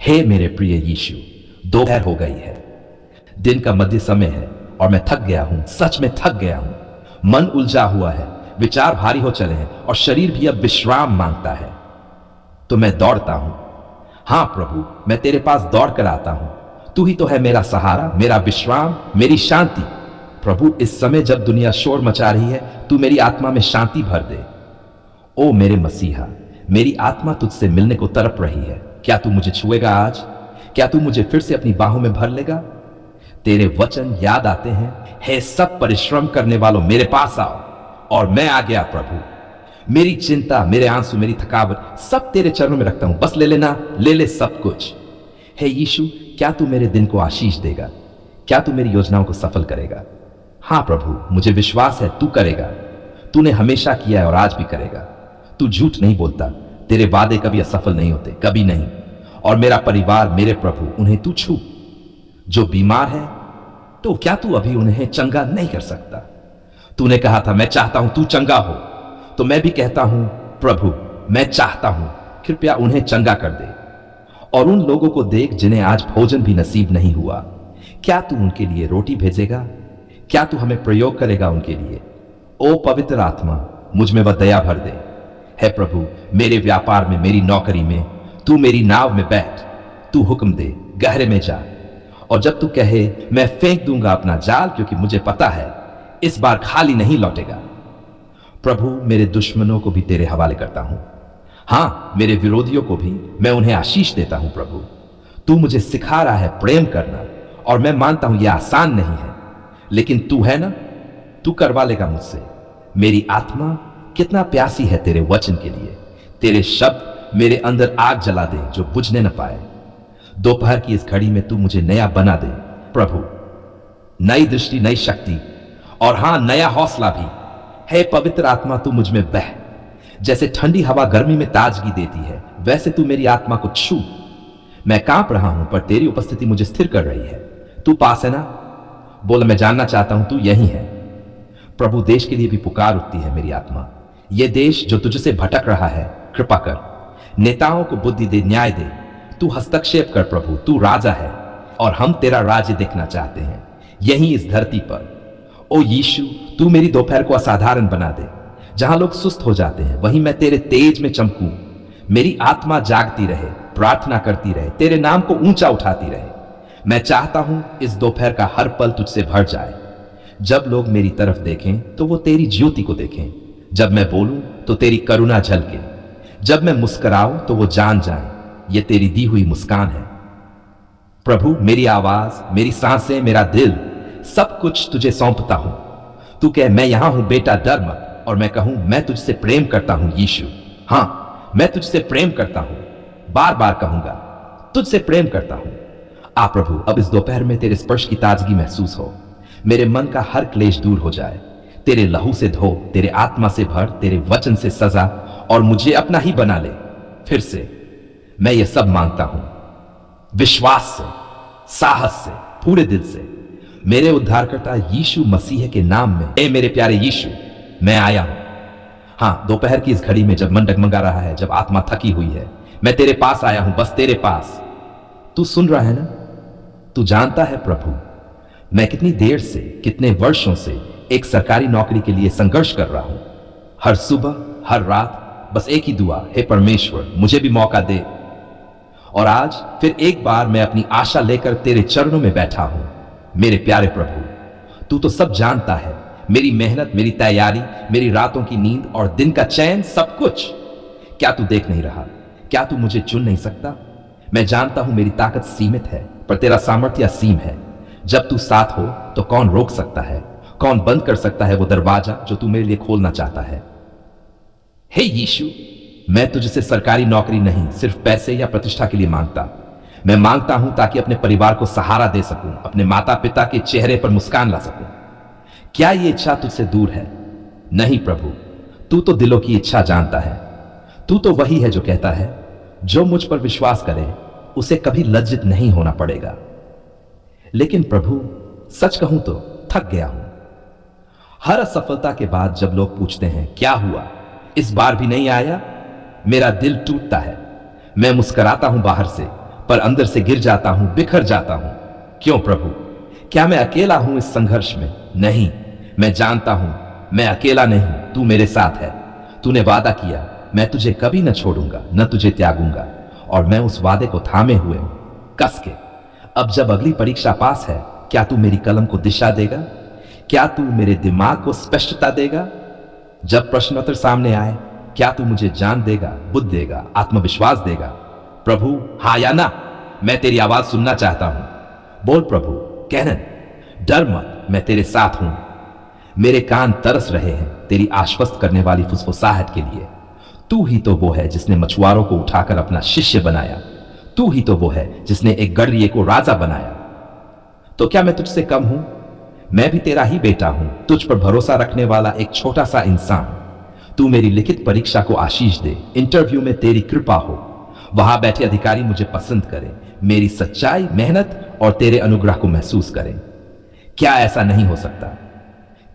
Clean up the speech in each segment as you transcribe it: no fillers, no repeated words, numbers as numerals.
हे मेरे प्रिय यीशु, दोपहर हो गई है, दिन का मध्य समय है और मैं थक गया हूं, सच में थक गया हूं। मन उलझा हुआ है, विचार भारी हो चले हैं और शरीर भी अब विश्राम मांगता है। तो मैं दौड़ता हूं। हां प्रभु, मैं तेरे पास दौड़ कर आता हूं। तू ही तो है मेरा सहारा, मेरा विश्राम, मेरी शांति। प्रभु, इस समय जब दुनिया शोर मचा रही है, तू मेरी आत्मा में शांति भर दे। ओ मेरे मसीहा, मेरी आत्मा तुझसे मिलने को तड़प रही है। क्या तू मुझे छुएगा आज? क्या तू मुझे फिर से अपनी बाहों में भर लेगा? तेरे वचन याद आते हैं, हे सब परिश्रम करने वालों, मेरे पास आओ। और मैं आ गया प्रभु। मेरी चिंता, मेरे आंसू, मेरी थकावट सब तेरे चरणों में रखता हूं। बस ले लेना, ले ले सब कुछ। हे यीशु, क्या तू मेरे दिन को आशीष देगा? क्या तू मेरी योजनाओं को सफल करेगा? हां प्रभु, मुझे विश्वास है तू करेगा। तूने हमेशा किया है और आज भी करेगा। तू झूठ नहीं बोलता, तेरे वादे कभी असफल नहीं होते, कभी नहीं। और मेरा परिवार, मेरे प्रभु, उन्हें तू छू। जो बीमार है, तो क्या तू अभी उन्हें चंगा नहीं कर सकता? तूने कहा था मैं चाहता हूं तू चंगा हो, तो मैं भी कहता हूं प्रभु, मैं चाहता हूं कृपया उन्हें चंगा कर दे। और उन लोगों को देख जिन्हें आज भोजन भी नसीब नहीं हुआ, क्या तू उनके लिए रोटी भेजेगा? क्या तू हमें प्रयोग करेगा उनके लिए? ओ पवित्र आत्मा, मुझ में वह दया भर दे। है प्रभु, मेरे व्यापार में, मेरी नौकरी में, तू मेरी नाव में बैठ। तू हुक्म दे, गहरे में जा। और जब तू कहे, मैं फेंक दूंगा अपना जाल, क्योंकि मुझे पता है इस बार खाली नहीं लौटेगा। प्रभु, मेरे दुश्मनों को भी तेरे हवाले करता हूं। हां, मेरे विरोधियों को भी मैं उन्हें आशीष देता हूं। प्रभु, तू मुझे सिखा रहा है प्रेम करना, और मैं मानता हूं यह आसान नहीं है, लेकिन तू है ना, तू करवा लेगा मुझसे। मेरी आत्मा कितना प्यासी है तेरे वचन के लिए। तेरे शब्द मेरे अंदर आग जला दे जो बुझने न पाए। दोपहर की इस घड़ी में तू मुझे नया बना दे प्रभु। नई दृष्टि, नई शक्ति, और हां, नया हौसला भी। हे पवित्र आत्मा, तू मुझ में बह। जैसे ठंडी हवा गर्मी में ताजगी देती है, वैसे तू मेरी आत्मा को छू। मैं कांप रहा हूं, पर तेरी उपस्थिति मुझे स्थिर कर रही है। तू पास है ना? बोल, मैं जानना चाहता हूं तू यही है। प्रभु, देश के लिए भी पुकार उठती है मेरी आत्मा। यह देश जो तुझसे भटक रहा है, कृपा कर। नेताओं को बुद्धि दे, न्याय दे। तू हस्तक्षेप कर प्रभु, तू राजा है और हम तेरा राज्य देखना चाहते हैं यहीं इस धरती पर। ओ यीशु, तू मेरी दोपहर को असाधारण बना दे। जहां लोग सुस्त हो जाते हैं, वहीं मैं तेरे तेज में चमकूं। मेरी आत्मा जागती रहे, प्रार्थना करती रहे, तेरे नाम को ऊंचा उठाती रहे। मैं चाहता हूं इस दोपहर का हर पल तुझसे भर जाए। जब लोग मेरी तरफ देखें तो वो तेरी ज्योति को देखें। जब मैं बोलूं तो तेरी करुणा झलके। जब मैं मुस्कुराऊं तो वो जान जाए ये तेरी दी हुई मुस्कान है। प्रभु, मेरी आवाज, मेरी सांसें, मेरा दिल, सब कुछ तुझे सौंपता हूं। तू कह, मैं यहां हूं बेटा, डर मत। और मैं कहूं, मैं तुझसे प्रेम करता हूं यीशु। हां, मैं तुझसे प्रेम करता हूं। बार बार कहूंगा, तुझसे प्रेम करता हूं। आ प्रभु, अब इस दोपहर में तेरे स्पर्श की ताजगी महसूस हो। मेरे मन का हर क्लेश दूर हो जाए। तेरे लहू से धो, तेरे आत्मा से भर, तेरे वचन से सजा और मुझे अपना ही बना ले फिर से। मैं ये सब मांगता हूं विश्वास से, साहस से, पूरे दिल से, मेरे उद्धारकर्ता यीशु मसीह के नाम में। ए मेरे प्यारे यीशु, मैं आया हूं। हां, दोपहर की इस घड़ी में जब मन डगमगा रहा है, जब आत्मा थकी हुई है, मैं तेरे पास आया हूं, बस तेरे पास। तू सुन रहा है ना? तू जानता है प्रभु, मैं कितनी देर से, कितने वर्षों से एक सरकारी नौकरी के लिए संघर्ष कर रहा हूं। हर सुबह, हर रात बस एक ही दुआ, हे परमेश्वर, मुझे भी मौका दे। और आज फिर एक बार मैं अपनी आशा लेकर तेरे चरणों में बैठा हूं। मेरे प्यारे प्रभु, तू तो सब जानता है, मेरी मेहनत, मेरी तैयारी, मेरी रातों की नींद और दिन का चैन, सब कुछ। क्या तू देख नहीं रहा? क्या तू मुझे चुन नहीं सकता? मैं जानता हूं मेरी ताकत सीमित है, पर तेरा सामर्थ्य असीम है। जब तू साथ हो तो कौन रोक सकता है? कौन बंद कर सकता है वो दरवाजा जो तू मेरे लिए खोलना चाहता है? हे यीशु, मैं तुझसे सरकारी नौकरी नहीं, सिर्फ पैसे या प्रतिष्ठा के लिए मांगता। मैं मांगता हूं ताकि अपने परिवार को सहारा दे सकूं, अपने माता पिता के चेहरे पर मुस्कान ला सकूं। क्या ये इच्छा तुझसे दूर है? नहीं प्रभु, तू तो दिलों की इच्छा जानता है। तू तो वही है जो कहता है, जो मुझ पर विश्वास करे उसे कभी लज्जित नहीं होना पड़ेगा। लेकिन प्रभु, सच कहूं तो थक गया हूं। हर असफलता के बाद जब लोग पूछते हैं क्या हुआ, इस बार भी नहीं आया, मेरा दिल टूटता है। मैं मुस्कुराता हूं बाहर से, पर अंदर से गिर जाता हूं, बिखर जाता हूं। क्यों प्रभु? क्या मैं अकेला हूं इस संघर्ष में? नहीं, मैं जानता हूं मैं अकेला नहीं, तू मेरे साथ है। तूने वादा किया मैं तुझे कभी न छोड़ूंगा, न तुझे त्यागूंगा, और मैं उस वादे को थामे हुए हूं कस के। अब जब अगली परीक्षा पास है, क्या तू मेरी कलम को दिशा देगा? क्या तू मेरे दिमाग को स्पष्टता देगा? जब प्रश्नोत्तर सामने आए, क्या तू मुझे जान देगा, बुद्ध देगा, आत्मविश्वास देगा? प्रभु, हाँ या ना? मैं तेरी आवाज सुनना चाहता हूं। बोल प्रभु। कैनन, डर मत, मैं तेरे साथ हूं। मेरे कान तरस रहे हैं तेरी आश्वस्त करने वाली फुसफुसाहट के लिए। तू ही तो वो है जिसने मछुआरों को उठाकर अपना शिष्य बनाया। तू ही तो वो है जिसने एक गडरिये को राजा बनाया। तो क्या मैं तुझसे कम हूं? मैं भी तेरा ही बेटा हूं, तुझ पर भरोसा रखने वाला एक छोटा सा इंसान। तू मेरी लिखित परीक्षा को आशीष दे, इंटरव्यू में तेरी कृपा हो, वहां बैठे अधिकारी मुझे पसंद करें, मेरी सच्चाई, मेहनत और तेरे अनुग्रह को महसूस करें। क्या ऐसा नहीं हो सकता?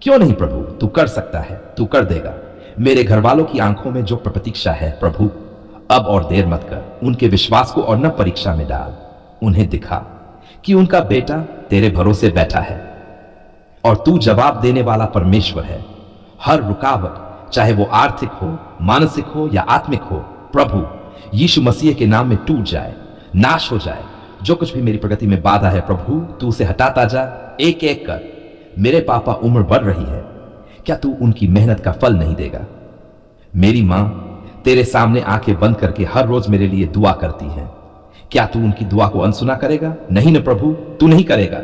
क्यों नहीं प्रभु, तू कर सकता है, तू कर देगा। मेरे घर वालों की आंखों में जो प्रतीक्षा है प्रभु, अब और देर मत कर, उनके विश्वास को और न परीक्षा में डाल। उन्हें दिखा कि उनका बेटा तेरे भरोसे बैठा है और तू जवाब देने वाला परमेश्वर है। हर रुकावट, चाहे वो आर्थिक हो, मानसिक हो या आत्मिक हो, प्रभु यीशु मसीह के नाम में टूट जाए, नाश हो जाए। जो कुछ भी मेरी प्रगति में बाधा है प्रभु, तू उसे हटाता जा, एक एक कर। मेरे पापा उम्र बढ़ रही है, क्या तू उनकी मेहनत का फल नहीं देगा? मेरी मां तेरे सामने आंखें बंद करके हर रोज मेरे लिए दुआ करती है, क्या तू उनकी दुआ को अनसुना करेगा? नहीं न प्रभु, तू नहीं करेगा।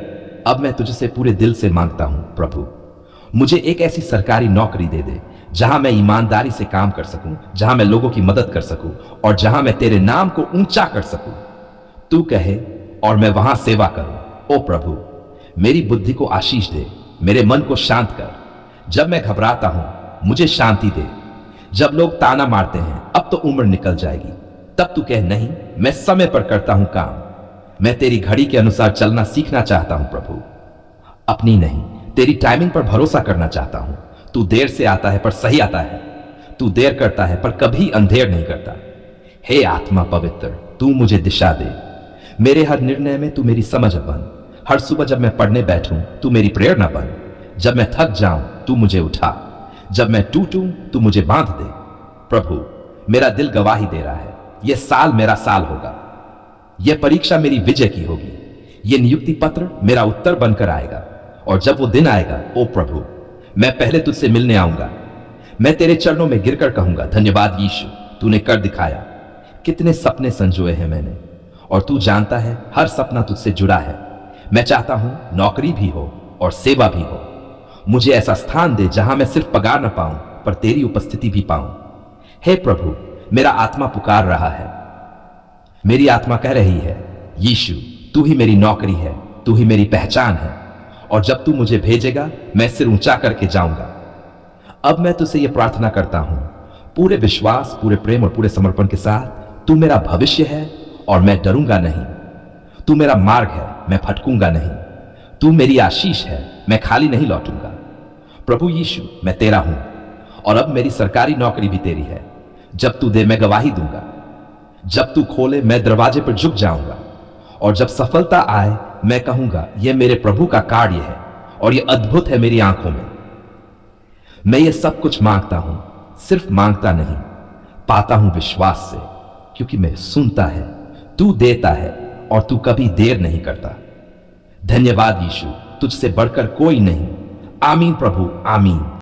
अब मैं तुझसे पूरे दिल से मांगता हूं प्रभु, मुझे एक ऐसी सरकारी नौकरी दे दे जहां मैं ईमानदारी से काम कर सकूं, जहां मैं लोगों की मदद कर सकूं और जहां मैं तेरे नाम को ऊंचा कर सकूं। तू कहे और मैं वहां सेवा करूं। ओ प्रभु, मेरी बुद्धि को आशीष दे, मेरे मन को शांत कर। जब मैं घबराता हूं मुझे शांति दे। जब लोग ताना मारते हैं अब तो उम्र निकल जाएगी, तब तू कह नहीं, मैं समय पर करता हूं काम। मैं तेरी घड़ी के अनुसार चलना सीखना चाहता हूं प्रभु, अपनी नहीं तेरी टाइमिंग पर भरोसा करना चाहता हूं। तू देर से आता है पर सही आता है, तू देर करता है पर कभी अंधेर नहीं करता। हे आत्मा पवित्र, तू मुझे दिशा दे। मेरे हर निर्णय में तू मेरी समझ बन। हर सुबह जब मैं पढ़ने बैठूं तू मेरी प्रेरणा बन। जब मैं थक जाऊं तू मुझे उठा, जब मैं टूटूं तू मुझे बांध दे। प्रभु, मेरा दिल गवाही दे रहा है, यह साल मेरा साल होगा, यह परीक्षा मेरी विजय की होगी, यह नियुक्ति पत्र मेरा उत्तर बनकर आएगा। और जब वो दिन आएगा, ओ प्रभु, मैं पहले तुझसे मिलने आऊंगा। मैं तेरे चरणों में गिरकर कहूंगा, धन्यवाद यीशु, तूने कर दिखाया। कितने सपने संजोए हैं मैंने, और तू जानता है हर सपना तुझसे जुड़ा है। मैं चाहता हूं नौकरी भी हो और सेवा भी हो। मुझे ऐसा स्थान दे जहां मैं सिर्फ पगार न पाऊं पर तेरी उपस्थिति भी पाऊं। हे प्रभु, मेरा आत्मा पुकार रहा है, मेरी आत्मा कह रही है, यीशु तू ही मेरी नौकरी है, तू ही मेरी पहचान है, और जब तू मुझे भेजेगा मैं सिर ऊंचा करके जाऊंगा। अब मैं तुझसे यह प्रार्थना करता हूं, पूरे विश्वास, पूरे प्रेम और पूरे समर्पण के साथ, तू मेरा भविष्य है और मैं डरूंगा नहीं। तू मेरा मार्ग है, मैं भटकूंगा नहीं। तू मेरी आशीष है, मैं खाली नहीं लौटूंगा। प्रभु यीशु, मैं तेरा हूं, और अब मेरी सरकारी नौकरी भी तेरी है। जब तू दे मैं गवाही दूंगा, जब तू खोले मैं दरवाजे पर झुक जाऊंगा, और जब सफलता आए मैं कहूंगा यह मेरे प्रभु का कार्य है और यह अद्भुत है मेरी आंखों में। मैं ये सब कुछ मांगता हूं, सिर्फ मांगता नहीं, पाता हूं विश्वास से, क्योंकि मैं सुनता है, तू देता है और तू कभी देर नहीं करता। धन्यवाद यीशु, तुझसे बढ़कर कोई नहीं। आमीन प्रभु, आमीन।